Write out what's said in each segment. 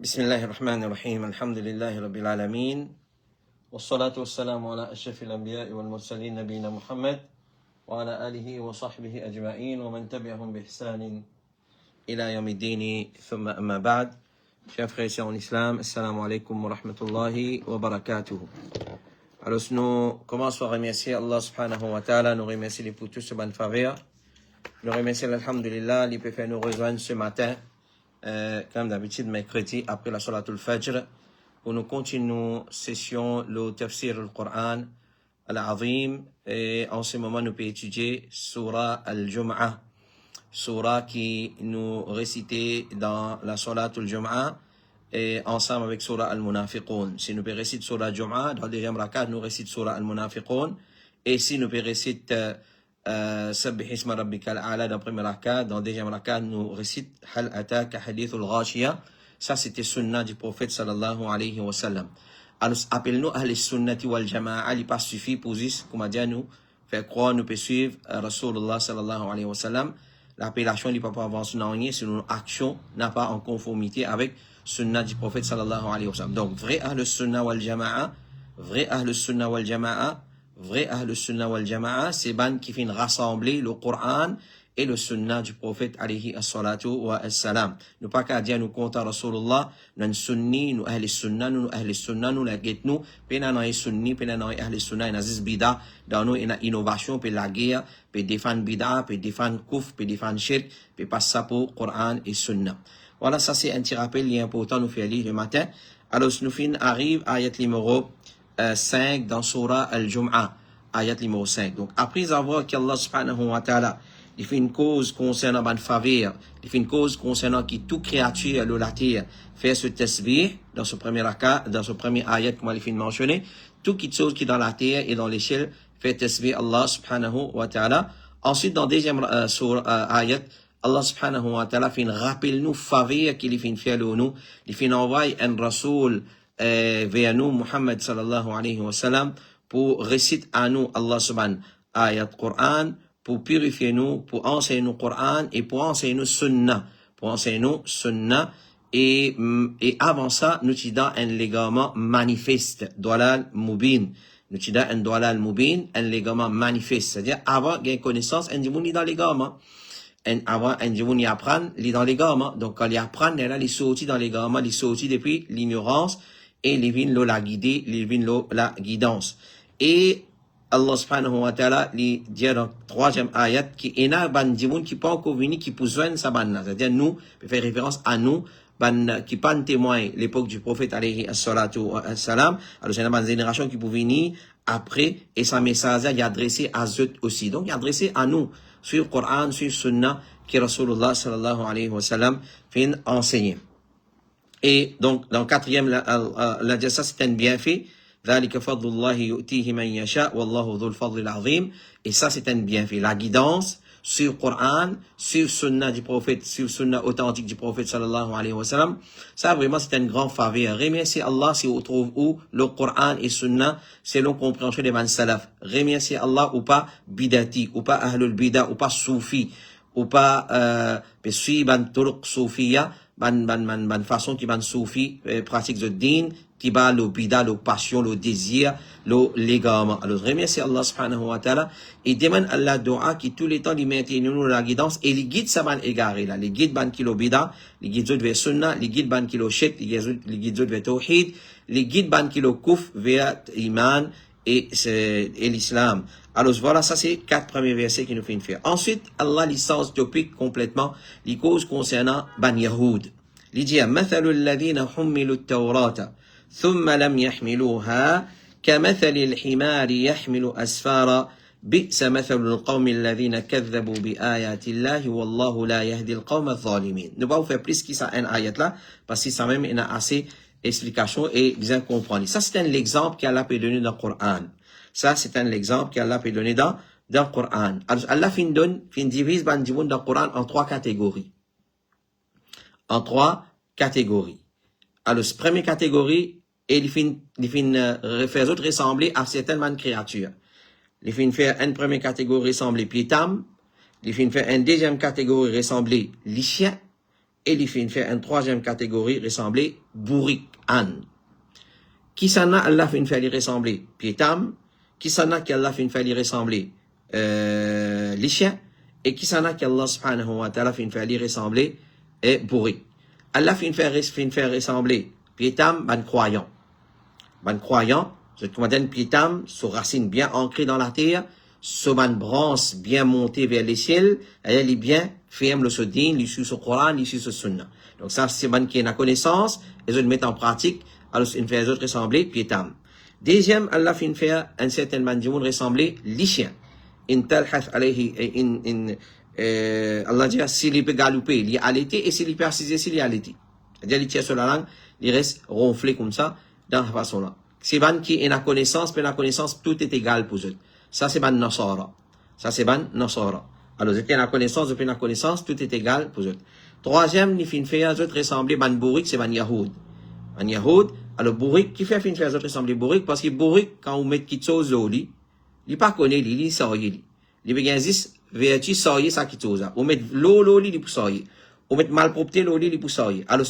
بسم الله الرحمن الرحيم الحمد لله رب العالمين والصلاة والسلام على أشرف الأنبياء والمرسلين نبينا محمد وعلى آله وصحبه أجمعين ومن تبعهم بإحسان إلى يوم الدين ثم أما بعد. Chers frères et sœurs en islam, assalamu alaikum wa rahmatullahi wa barakatuh. Alors nous commençons à remercier Allah subhanahu wa ta'ala, nous remercier pour tout ce bon faveur. Nous remercier l'alhamdulillah, il peut faire nous rejoindre ce matin. Comme d'habitude, mercredi, après la Salatul Fajr, où nous continuons session le tafsir al-Qur'an al-Azim, et en ce moment, nous pouvons étudier Surah al-Jum'ah, Surah qui nous récitait dans la Salatul Jum'ah, et ensemble avec Surah al-Munafiqun. Si nous pouvons réciter Surah al-Jum'ah, dans le deuxième rakat, nous récitons Surah al-Munafiqun, et si nous pouvons réciter Sabbih isma rabbikal a'la dans le premier rakat, dans le deuxième rakat, nous récite Hal ataka hadithul ghashiya. Ça, c'était sunnah du prophète sallallahu alayhi wa sallam. Alors, appelons-nous Ahl sunnati wal jama'a. Il n'est pas suffit pour dire, comme a dit à nous, faire croire, nous peut suivre Rasulullah sallallahu alayhi wa sallam. L'appellation n'est pas pour avancer dans rien, si notre action n'a pas en conformité avec sunnah du prophète sallallahu alayhi wa sallam. Donc, vrai Ahl sunnah wal jama'a, vrai Ahl sunnah wal jama'a, vrai Ahl Sunnah wal Jama'a, c'est ban qui viennent rassembler le Coran et le Sunnah du prophète alayhi as-salatu wa as-salam. Nous pas qu'à dire nous compte à Rasulullah, nous sunni, nous Ahl Sunnah, nous la guette nous, pena na sunni, pena na Ahl Sunnah, na zis bida, dans nous ina innovation, pe la guerre, pe défendre bida, pe défendre kouf, pe défendre shirk, pe passer ça pour Coran et Sunnah. Voilà, ça c'est un petit rappel, il est important nous faire lire le matin. Alors, nous fin arrive à ayat numéro 5 dans Surah Al-Jum'ah, ayat numéro 5. Donc, après avoir qu'Allah subhanahu wa ta'ala, il fait une cause concernant ban faveur, il fait une cause concernant qui toute créature de la terre fait ce tasbih, dans ce premier rakat, dans ce premier ayat, comme il fait mentionner, toute chose qui est dans la terre et dans l'échelle fait tasbih Allah subhanahu wa ta'ala. Ensuite, dans le deuxième ayat, Allah subhanahu wa ta'ala fait une rappel nous faveur qu'il fait faire de nous, il fait envoyer un rasoul vers nous, Muhammad sallallahu alayhi wa sallam, pour réciter à nous Allah subhanahu ayat Qur'an, pour purifier nous, pour enseigner nous Qur'an et pour enseigner nous sunnah, et avant ça, nous t'idons un légalement manifeste, dalal mubin. Nous t'idons un dalal mubin, un légalement manifeste. C'est-à-dire, avant, il y a une connaissance, un dimouni dans l'également. Avant, un dimouni apprend, il est dans l'également. Donc, quand il apprend, il est sorti dans l'également, il est sorti depuis l'ignorance, et les vins la guider, les vins la guidance. Et Allah subhanahu wa ta'ala, il dit dans le troisième ayat, qui est un ban dimoun qui pas encore venu, qui peut joindre sa banna. C'est-à-dire, nous, il fait référence à nous, ban, qui pas témoin l'époque du prophète alayhi as-salatu wa salam. Alors, c'est une génération qui peut venir après, et sa message est adressé à eux aussi. Donc, il est adressé à nous, sur le Coran, sur le Sunnah, que Rasulullah sallallahu alayhi wa sallam fait enseigner. Et donc, dans le quatrième, la dit ça, c'est un bienfait. ذَلِكَ فَضْلُ اللَّهِ يُؤْتِيهِ مَنْ يَشَاءُ وَاللَّهُ ذُو الْفَضْلِ الْعَظِيمِ. Et ça, c'est un bienfait. La guidance sur le Coran, sur le Sunnah du prophète, sur le Sunnah authentique du prophète sallallahu alayhi wa sallam. Ça, vraiment, c'est un grand faveur. Remerciez Allah si vous trouvez où le Coran et Sunnah, selon compréhension des man salaf. Remerciez Allah ou pas bidati, ou pas ahlul bida, ou pas soufi, ou pas, suivre ban turuq soufiya, ban façon qui ban soufi, pratique de din, qui bat le bida, le passion, le désir, le légalement. Alors, remerciez Allah subhanahu wa ta'ala et demande à Allah dua qui tous les temps lui maintient nous la guidance et les guides ça ban égaré là. Les guides ban qui le bida, les guides autres vers sunnah, les guides ban qui le shirk, les guides autres vers tawhid, les guides ban qui le kouf vers iman et l'islam. Alors voilà, ça c'est 4 premiers versets qui nous fait une faire. Ensuite, Allah licence topic complètement les causes concernant ban Yahoud. Il dit مثل الذين حملوا التوراة ثم لم يحملوها كمثل الحمار يحمل أسفارا بئس مثل القوم الذين كذبوا بآيات الله والله لا يهدي القوم الظالمين. Nous allons faire plus que ça un ayat là parce que ça même il a assez explication et bien comprendre. Ça c'est un exemple qu'Allah peut donner dans le Coran. Ça c'est un exemple qu'Allah peut donner dans le Coran. Alors Allah fin divise ban dimoun dans le Coran en 3 catégories. En 3 catégories. Alors, cette première catégorie, il fait autres ressembler à certaines créatures. Il fait faire une première catégorie ressembler piétam, il fait faire une deuxième catégorie ressembler les chiens, et il fait une troisième catégorie ressemblée bourrik an. Qui s'en a Allah fait une faire ressembler pietam, qui s'en a qu'Allah fait une faire ressembler les chiens, et qui s'en a qu'Allah subhanahu wa ta'ala fait une faire ressembler bourrik. Allah fait une faire ressembler pietam, ban croyant. Ban croyant, je te commande pietam, sous racine bien ancrée dans la terre, sous ban branche bien montée vers les ciels, elle est bien ferme le sodin, l'issue sur le Coran, l'issue sur le Sunna. Donc ça, c'est ban qui est la connaissance, et je le mets en pratique, alors une fait les autres ressembler pietam. Deuxième, Allah fait une faire un certain man du monde ressembler les chiens. In talhath alayhi, Allah dit, s'il peut galoper, il y a allaité, et s'il peut assiser, s'il y a allaité. C'est-à-dire, il tient sur la langue, il reste ronflé comme ça, dans la façon-là. C'est ban qui est la connaissance, mais la connaissance, tout est égal pour eux. Ça, c'est ban nasara. Ça, c'est ban nasara. Alors, depuis la connaissance, tout est égal pour eux. Troisième, il fait une faire, autres ressembler ban bourrik, c'est ban yahoud. Ban yahoud, alors bourrik, qui fait une faire, autres ressembler bourrik, parce que bourrik, quand on met quelque chose au lit, il pas connaît, il sort, il bien existe, vertu, sort, ça qui chose. On met l'eau, il pour sort. On met malpropreté, l'eau, il pour sort. Alors,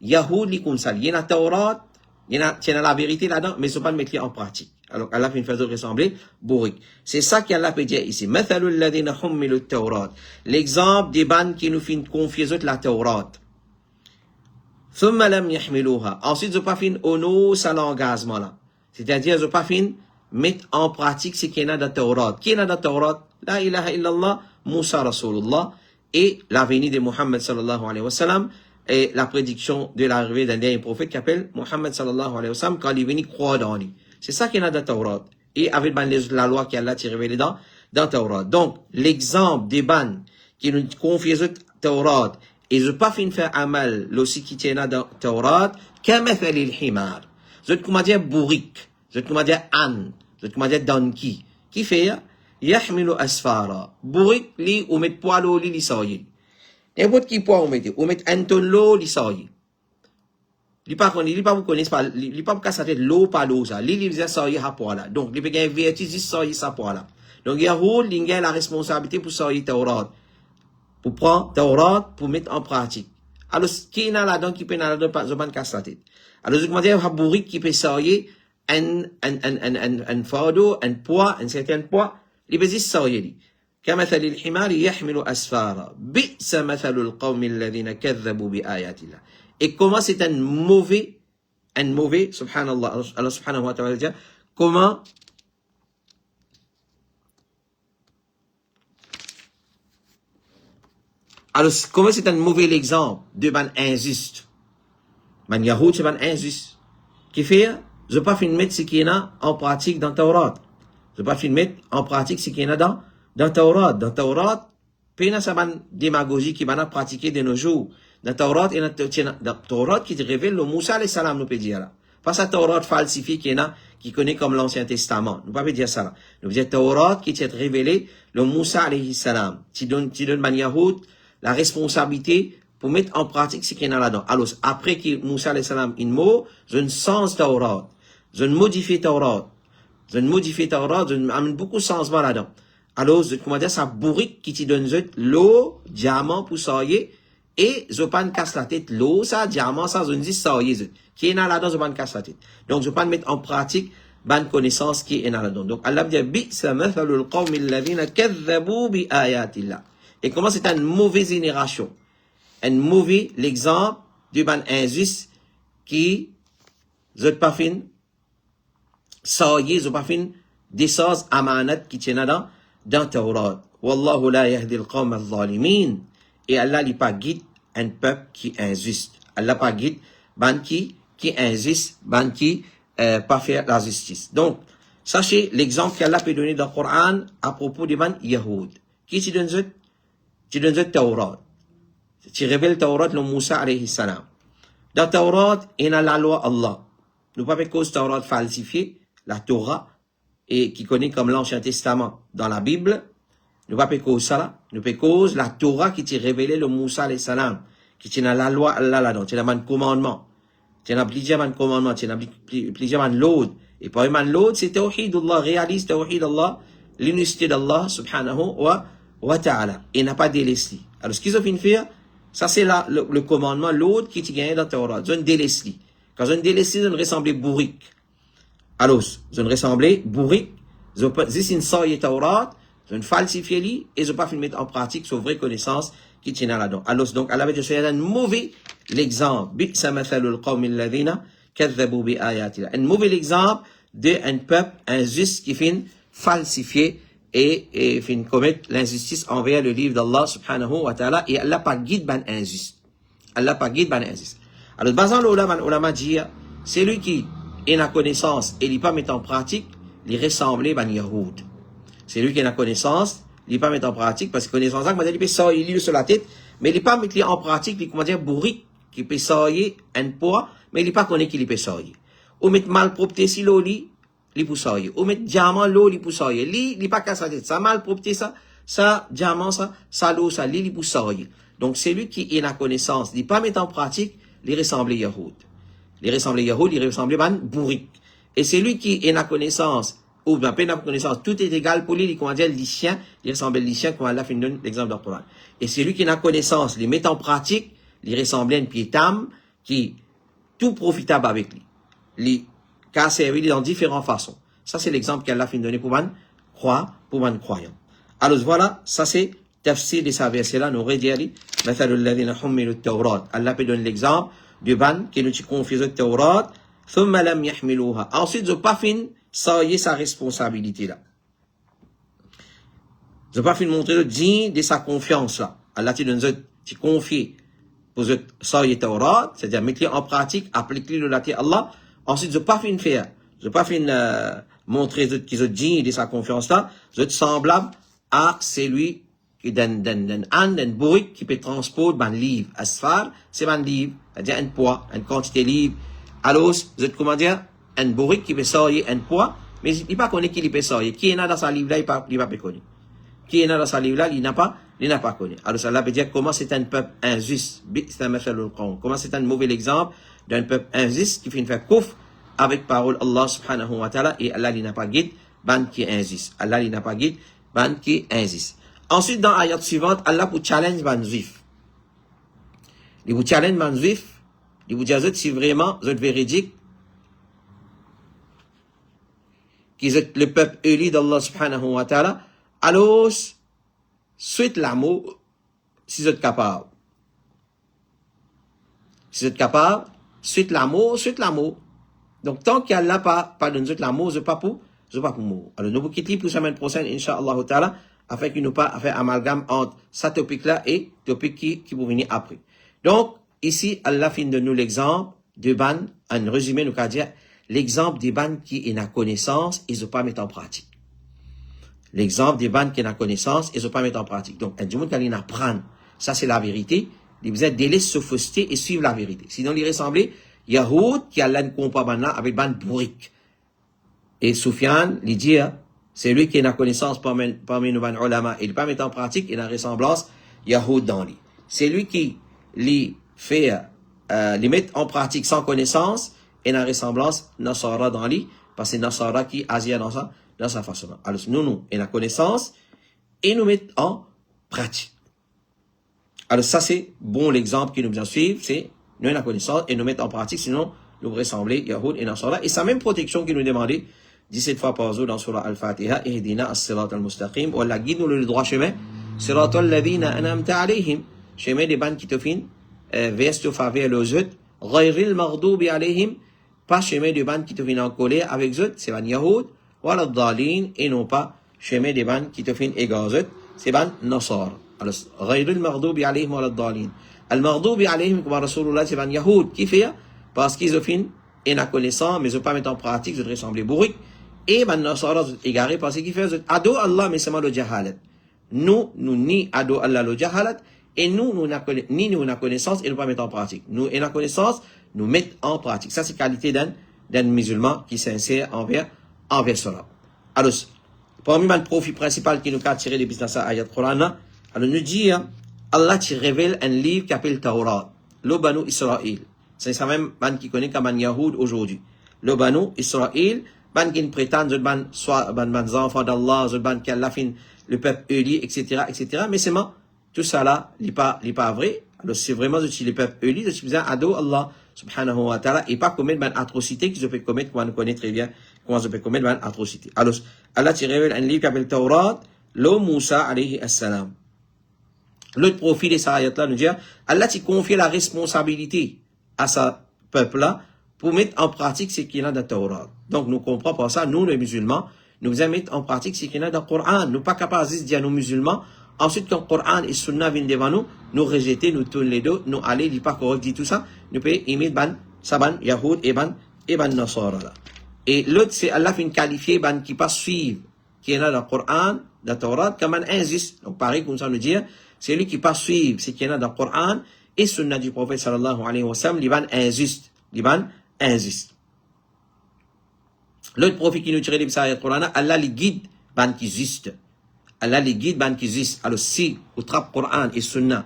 yahoud, il comme ça, il y a la Taurat, il y a la vérité là-dedans, mais il ne faut pas le mettre en pratique. Alors, Allah fait une façon de ressembler, bourrik. C'est ça qu'Allah peut dire ici. L'exemple des bandes qui nous font confier la Taurat. Ensuite, ils n'ont pas fait honor à l'engagement là. C'est-à-dire, ils n'ont pas fait mettre en pratique ce qu'il y a dans la Taurat. Qui est dans la Taurat? La ilaha illallah, Moussa Rasulullah, et la venue de Muhammad sallallahu alayhi wa sallam, et la prédiction de l'arrivée d'un dernier prophète qui appelle Muhammad sallallahu alayhi wa sallam quand il est venu croire dans lui. C'est ça qu'il y a dans la Taurat. Et avec la loi qu'Allah a révélée dans la Taurat. Donc, l'exemple des bannes qui nous confient la Taurat, et je pas fait faire amal, l'aussi qui tient dans la Taurat, kamathali al-himar. Je te comment dire bourrik, je te comment dire an, je te comment dire donkey. Qui fait? Yahmilu asfara. Bourrik, li, ou met poil au li, li soye. N'importe qui poil, ou met un ton l'eau, li soye. Il pas vous connaissez pas, il pas casser tête l'eau par l'eau ça. Il faisait soyer à poil là. Donc il peut gagner vertige soyer ça poil là. Donc Yahoud il a la responsabilité pour soyer Taurat. Pour prendre Taurat pour mettre en pratique. Alors qui est là-dedans qui peut là-dedans pas casser la tête. Alors je demande à bourrik qui peut soyer un fardeau, un poids, un certain poids, il peut dire soyer. كمثل الحمار يحمل أسفارا بئس مثل القوم الذين كذبوا بآيات الله. Et comment c'est un mauvais, subhanallah, Allah subhanahu wa ta'ala dit, comment, alors, comment c'est un mauvais exemple de ban injuste. Ban Yahoud, c'est ban injuste. Qui fait, je ne vais pas mettre ce qu'il y a en pratique dans Taurat. Je ne vais pas mettre en pratique ce qu'il y a dans Taurat. Dans Taurat, peine sa ban démagogie qui va pratiquer de nos jours. Dans Taurat, il y a dans Taurat qui révèle le Moussa alayhi salam, nous peut dire là. Pas ça Taurat falsifié qui connaît comme l'Ancien Testament. Nous ne pouvons pas dire ça là. Nous dire Taurat qui est révélé le Moussa alayhi salam. Qui donne ban Yahoud la responsabilité pour mettre en pratique ce qu'il y a là-dedans. Alors, après que Moussa alayhi salam il mot, je ne sens Taurat. Je ne modifie Taurat. Je ne amène beaucoup de changement là-dedans. Alors, comment dire, ça bourrique qui te donne l'eau, diamant pour soyer, et je pas casse la tête, l'eau, ça, diamant, ça, je ne dis soyer, qui est là-dedans, je pas casse la tête. Donc, je pas mettre en pratique, bonne connaissance qui est là-dedans. Donc, Allah dit, bi'sa mathalul qawmi alladhina kadhabu bi ayatillah. Et comment c'est une mauvaise génération? Un mauvais, l'exemple du ban injuste qui, je pas fin, soyer, je pas fin, des choses amanat qui tiennent dans Taurat. Wallahu la yahdi al-qawm al-zalimin. Et Allah n'est pas guide un peuple qui est injuste. Allah pas guide ban qui est injuste, ban qui pas faire la justice. Donc, sachez l'exemple qu'Allah peut donner dans le Coran à propos des ban Yahoud. Qui tu donnes Taurat. Tu révèles Taurat le Moussa alayhi salam. Dans Taurat, il y a la loi Allah. Nous pas cause Taurat falsifié, la Torah, et qui connaît comme l'Ancien Testament dans la Bible. Nous pas cause ça, nous cause la Torah qui t'est révélé le Moussa alayhi salam, qui tient la loi Allah là-dedans, tient un commandement, tient plusieurs commandements, tient plusieurs l'autre. Et par un l'autre, c'est Tawhid Allah, réalise Tawhid Allah, l'unicité d'Allah subhanahu wa ta'ala. Et n'a pas délaissé. Alors ce qu'ils ont fait faire, Ça, c'est là le commandement, l'autre qui gagne dans Torah. Zone délaissée. Quand zone délaissée, zone ressemble bourrique. Alors, zone ressemble bourrique. C'est une saille Torah, zone falsifié li, et zone pas fait mettre en pratique sa vraie connaissance qui tient là-dedans. Alors, donc, Allah va dire, c'est un mauvais l'exemple. Bi'sa mathalul qawmi alladhina kadhabu bi ayatina. Un mauvais exemple d'un peuple injuste qui fait falsifier et fin commettre l'injustice envers le livre d'Allah subhanahu wa ta'ala, et Allah pas guide ban injuste. Allah pas guide ban injuste. Alors, basant l'ulama dit, c'est lui qui est la connaissance et il pas met en pratique, il ressemble ban Yahoud. C'est lui qui a la connaissance, il pas met en pratique, parce que connaissance, il peut ça, il lit sur la tête, mais il pas mettre en pratique, il comment dire, bourrique, qui peut sailler un poids, mais il pas connaît qu'il peut sailler. Ou mettre malpropreté si l'eau lit, li pou saye. Ou met diamant l'eau li pou saye. Li pas casse la tête. Ça malpropreté ça diamant ça l'eau ça li pou saye. Donc c'est lui qui est la connaissance, il pas mettre en pratique, il ressemble Yahoud. Il ressemble Yahoud, il ressemble ban bourrique. Et c'est lui qui est la connaissance ou bien peine la connaissance, tout est égal pour lui, il comment dire les chiens, il ressemble les chiens comme Allah fait donne l'exemple dans le Coran. Et c'est lui qui est la connaissance, il met en pratique, il ressemble à une piétam qui tout profitable avec lui. Il qu'a servi dans différentes façons. Ça, c'est l'exemple qu'Allah fait donner pour man croyant. Alors voilà, ça c'est tafsir de sa verset-là, nous redire, mathalul ladhina hummilu at-tawrat. Allah peut donner l'exemple du ban qui nous confie le Tawrat, thumma lam yahmiluha. Ensuite, je pas fin ça y est sa responsabilité là. Je pas fin montrer le digne de sa confiance là. Allah te donne te confier pour ça y est Tawrat, c'est-à-dire mettre en pratique, appliquer le laté Allah. Ensuite, je pas fin faire, je pas fin montrer qu'ils ont digne de sa confiance là, je semblable à celui qui d'un bourrique qui peut transporter un livre. Asfar, c'est un livre, c'est-à-dire un poids, une quantité de livre. Alors, vous êtes comment dire, un bourrique qui peut sortir un poids, mais il pas connaît qui peut sortir. Qui est là dans sa livre là, il pas connu. Qui est là dans sa livre là, il n'a pas connu. Alors, ça veut dire comment c'est un peuple injuste. C'est un comment c'est un mauvais exemple d'un peuple injuste qui fait faire couf avec parole Allah subhanahu wa ta'ala, et Allah il n'a pas guide, ban qui est injuste. Allah il n'a pas guide, ban qui est injuste. Ensuite, dans l'ayat suivante, Allah pour challenge ban juif. Il vous challenge ban juif, il vous dit si vraiment vous êtes véridique, qu'ils êtes le peuple élu d'Allah subhanahu wa ta'ala, alors, suite l'amour, si vous êtes capable. Si vous êtes capable, suite l'amour. Donc, tant qu'Allah pas donné l'amour, je pas pour mourir. Alors, nous vous quittons pour la semaine prochaine, Inch'Allah ta'ala, afin qu'il nous pas faire amalgame entre ce topic-là et le topic qui vous venir après. Donc, ici, Allah fin de nous l'exemple de ban, en résumé, nous qu'à dire, l'exemple des ban qui est la connaissance, ils ne pas mettre en pratique. L'exemple des ban qui est la connaissance, ils ne pas mettre en pratique. Donc, un monde qui apprendre, ça c'est la vérité, il vous êtes délaissé sophistiquer et suivre la vérité. Sinon, il ressemble, Yahoud, qui a l'un compas avec ban bourrique. Et Soufiane, il dit, c'est lui qui a la connaissance parmi nos ban ulama, il ne pas mettre en pratique, il a la ressemblance, Yahoud dans lui. C'est lui qui, les fait, les met en pratique sans connaissance, et la ressemblance, Nasara dans lui, parce que c'est Nasara qui agit dans sa façon. Alors, nous, et la connaissance, et nous met en pratique. Alors, ça, c'est bon l'exemple qui nous vient suivre, c'est nous, la connaissance, et nous mettre en pratique, sinon, nous ressembler Yahoud et Nasara. Et sa même protection qui nous demandait 17 fois par jour dans Surah Al-Fatiha, Ihdina as-sirat al-mustaqim, ou Allah guide nous le droit chemin, sirat al-ladhina anamta alayhim, chemin des bandes qui te fin, veste faveur le zut, ghayril maghdubi alayhim, pas chemin des bandes qui te fin en colère avec zut, c'est ban Yahoud, ou al-dalin, et non pas chemin des bandes qui te fin égar zut, c'est ban Nasara. Alors, ghayril maghdubi alayhim ou al-dalin. Al-maghdubi alayhim, comme Rasulullah, c'est ban Yahoud, qui fait, parce qu'ils ont fin, et la connaissance, mais ils ne pas mettre en pratique, ils ressemblent bourriques, et ban Nasara, égaré, parce qu'ils font, ado Allah, mais c'est mal le jahalat. Nous, ni ado Allah le jahalat, et nous ni nous, la connaissance, et nous pas mettre en pratique. Nous, et la connaissance, nous mettre en pratique. Ça, c'est qualité d'un musulman qui s'insère envers cela. Alors, parmi le profit principal qui nous a tiré depuis dans sa ayat Coran, alors nous dit, Allah te révèle un livre qui s'appelle Tawrat, le Banu Israël. C'est ça même, ban qui connaît comme un Yahoud aujourd'hui. Le Banu Israël, ban qui prétend, soit ban enfants d'Allah, ban qui a la fin, le peuple élu, etc., etc. Mais c'est moi, tout ça là, il n'est pas vrai. Alors, c'est vraiment de les peuples élis, de ce ado Allah subhanahu wa ta'ala, et pas commettre une atrocité qu'ils peuvent commettre, qu'on connaît très bien comment ils peuvent commettre une atrocité. Alors, Allah te révèle un livre qui s'appelle Taurat, l'eau Moussa alayhi assalam. L'autre profil de cette ayat-là nous dit, Allah t'a confié la responsabilité à ce peuple-là pour mettre en pratique ce qu'il y a dans le Taurat. Donc, nous comprenons par ça, nous, les musulmans, nous devons mettre en pratique ce qu'il y a dans le Coran. Nous ne sommes pas capables de dire à nos musulmans, ensuite, quand le Coran et le Sunna viennent devant nous, nous rejeter, nous tourner les dos, nous aller, dit pas correct, dit tout ça, nous pouvons imiter Saban, Yahoud, et Nasara. Et l'autre, c'est Allah fait qualifier, qui pas suivre, qui est dans le Coran, dans le Taurat, comme un injuste. Donc, pareil, comme ça nous dire, c'est lui qui pas suivre, c'est qui est dans le Coran, et Sunna du prophète sallallahu alayhi wa sallam, l'Iban injuste. L'autre profil qui nous tire de cette Coran, Allah les guide, qui juste. Allah les guide, qui juste. Alors, si, vous trappez Coran et Sunna,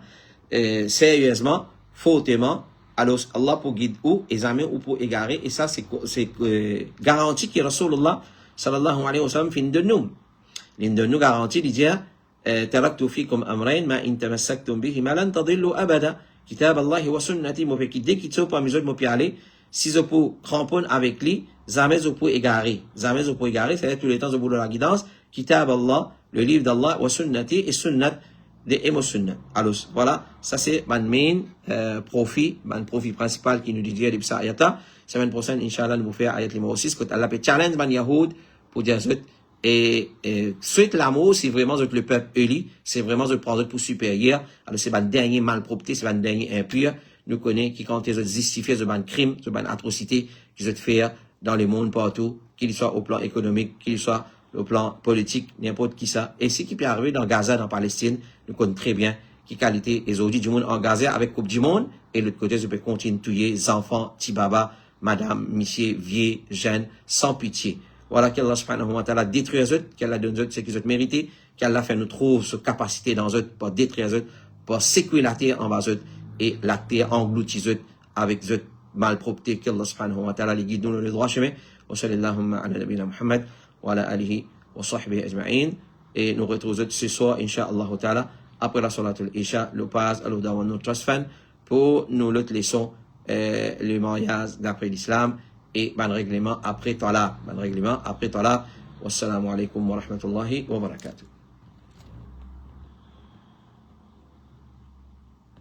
sérieusement, fautement, alors, Allah pour guider ou, examiner ou pour égarer, et ça, c'est garanti que Rasulullah, sallallahu alayhi wa sallam, fin de nous. L'une de nous garantit, il dit, تركت فيكم أمرين ما إن تمسكتم بهما لن تضلوا أبدا كتاب الله وسنتي mo fait dès qu'il pas mesure mo aller si je peux cramponner avec lui jamais je peux égarer c'est tous les temps je boule la guidance kitab Allah le livre d'Allah wa sunnati et sunnat de émotionnel. Alors voilà, ça c'est mon main profit principal qui nous dit depuis ça ayata. Semaine prochaine inchallah nous faire ayat numéro 6 quand Allah peut challenge man yahoud pour dire et suite l'amour, c'est vraiment le peuple élu, c'est vraiment le prendre pour supérieur. Alors c'est un dernier malpropreté, c'est un dernier impur. Nous connaissons qui quand ils justifié ce ban crime, ce ban atrocité qu'ils ont fait dans le monde partout, qu'il soit au plan économique, qu'il soit au plan politique, n'importe qui ça. Et ce qui peut arriver dans Gaza, dans Palestine, nous connaissons très bien qui qualité les audits du monde en Gaza avec Coupe du Monde, et l'autre côté, je peux continuer de tuer les enfants, tibaba, madame, monsieur, vieux, jeunes, sans pitié. Voilà qu'Allah subhanahu wa ta'ala détruit eux, qu'Allah donne eux ce qu'ils ont mérité, qu'Allah fait nous trouve cette capacité dans eux pour détruire eux, pour sécuriser la terre en bas eux, et la terre engloutit eux avec eux malpropreté qu'Allah subhanahu wa ta'ala les guide dans le droit chemin. Wa sallallahu ala nabina Muhammad wa ala alihi wa sahbihi ajma'in. Et nous retrouvons ce soir, incha'Allah ta'ala, après la salatul isha, le pas à l'Odawan notre trust fan, pour nous l'autre leçon, le mariage d'après l'islam, et ban règlement après talaq. Wassalamu alaikum wa rahmatullahi wa barakatuh.